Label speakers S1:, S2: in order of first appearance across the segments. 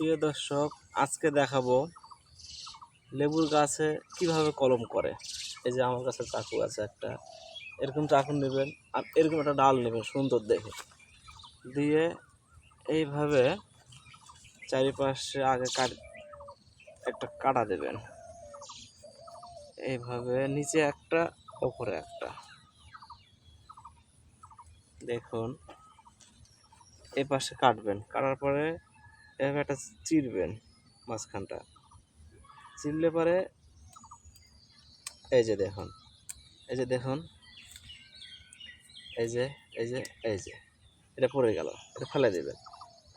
S1: প্রিয় দর্শক, আজকে দেখাবো লেবুর গাছে কিভাবে কলম করে। এই যে আমার কাছে চাকু আছে একটা, এরকম চাকু নেবেন আর এরকম একটা ডাল নেবেন সুন্দর দেখে, দিয়ে এইভাবে চারিপাশে আগে একটা কাটা দেবেন, এইভাবে নিচে একটা ওপরে একটা। দেখুন এই পাশে কাটবেন, কাটার পরে এভাবে একটা চিরবেন মাঝখানটা, চিরলে পরে এই যে দেখুন, এই যে দেখুন, এই যে এই যে এই যে এটা পড়ে গেল, এটা ফেলে দেবেন।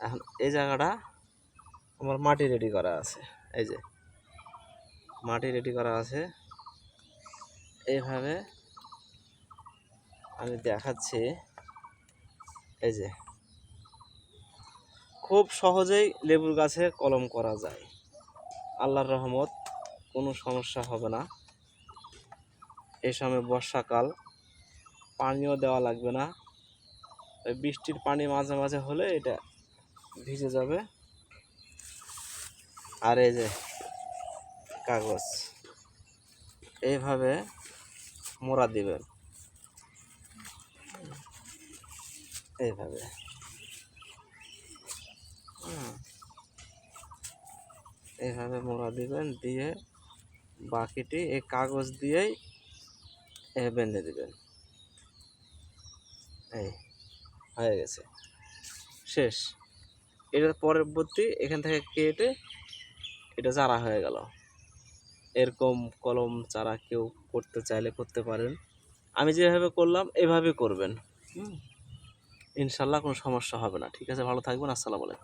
S1: এখন এই জায়গাটা আমার মাটি রেডি করা আছে, এই যে মাটি রেডি করা আছে। এইভাবে আমি দেখাচ্ছি, এই যে খুব সহজেই লেবুর গাছে কলম করা যায়। আল্লাহর রহমত, কোনো সমস্যা হবে না। এই সময় বর্ষাকাল, পানিও দেওয়া লাগবে না, বৃষ্টির পানি মাঝে মাঝে হলে এটা ভিজে যাবে। আর এই যে কাগজ, এইভাবে মোড়া দিবেন, এইভাবে এইভাবে মোড়া দিবেন, দিয়ে বাকিটি এই কাগজ দিয়েই বেঁধে দিবেন। এই হয়ে গেছে, শেষ। এটার পরবর্তী এখান থেকে কেটে এটা চারা হয়ে গেল। এরকম কলম চারা কেউ করতে চাইলে করতে পারেন। আমি যেভাবে করলাম এভাবে করবেন, ইনশাল্লাহ কোনো সমস্যা হবে না। ঠিক আছে, ভালো থাকবেন। আসসালামু আলাইকুম।